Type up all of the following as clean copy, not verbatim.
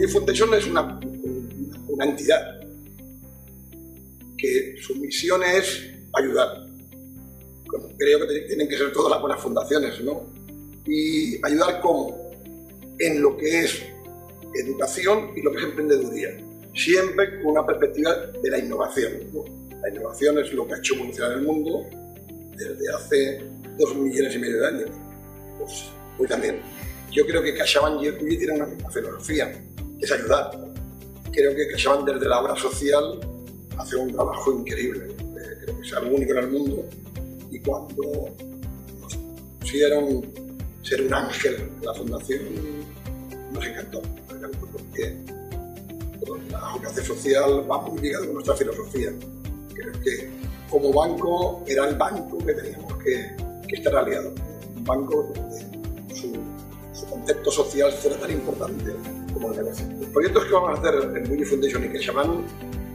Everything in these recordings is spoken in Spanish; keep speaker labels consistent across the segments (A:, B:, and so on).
A: Bullitt Foundation es una entidad que su misión es ayudar. Bueno, creo que tienen que ser todas las buenas fundaciones, ¿no? Y ayudar ¿cómo? En lo que es educación y lo que es emprendeduría. Siempre con una perspectiva de la innovación, ¿no? La innovación es lo que ha hecho evolucionar el mundo desde hace 2,5 millones de años. Pues, hoy también. Yo creo que CaixaBank y el Bullitt tienen una misma filosofía, que es ayudar. Creo que CaixaBank desde la obra social hace un trabajo increíble. Creo que es algo único en el mundo. Y cuando nos pusieron ser un ángel de la fundación, nos encantó porque todo el trabajo que hace social va muy ligado con nuestra filosofía. Creo que como banco era el banco que teníamos que estar aliados. Un banco donde su concepto social fuera tan importante como el negocio. Los proyectos que vamos a hacer en Bullitt Foundation y CaixaBank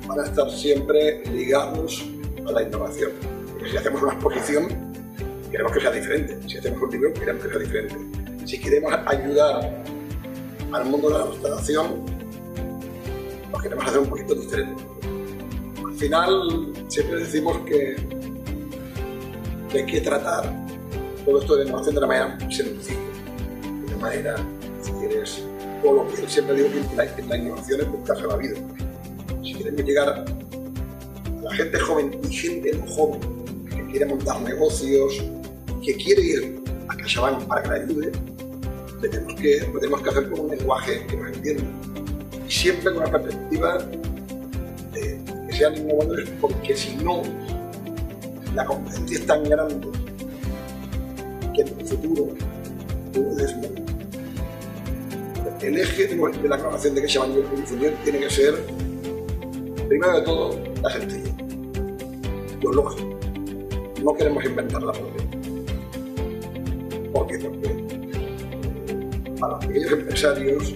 A: van a estar siempre ligados a la innovación. Porque si hacemos una exposición, queremos que sea diferente. Si hacemos un libro, queremos que sea diferente. Si queremos ayudar al mundo de la restauración, pues queremos hacer un poquito diferente. Al final, siempre decimos que hay que tratar todo esto de innovación de la manera sencilla. De manera, si quieres, coloquial. Siempre digo que la innovación es buscarse la vida. Si queremos llegar a la gente joven y gente no joven que quiere montar negocios, que quiere ir a CaixaBank para que la ayude, lo tenemos que hacer con un lenguaje que nos entienda. Y siempre con una perspectiva de que sean innovadores, porque si no, la competencia es tan grande que en el futuro puedes morir. El eje de la colaboración de CaixaBank y el Bullitt Foundation tiene que ser, primero de todo, la sencilla, lo lógico. No queremos inventar la rueda. ¿Por qué? Porque para los pequeños empresarios,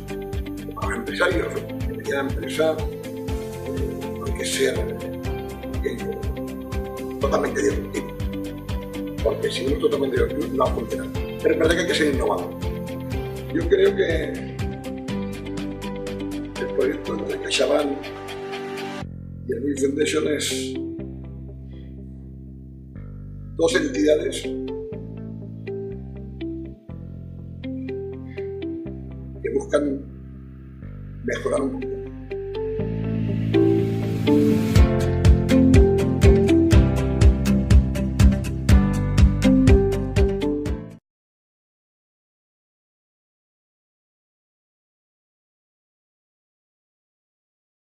A: para los empresarios de pequeña empresa, no hay que ser totalmente disruptivo. Porque si uno es totalmente disruptivo, no va a funcionar. Pero es verdad que hay que ser innovador. Yo creo que el proyecto de CaixaBank y el Bullitt Foundation es dos entidades que buscan mejorar un mundo.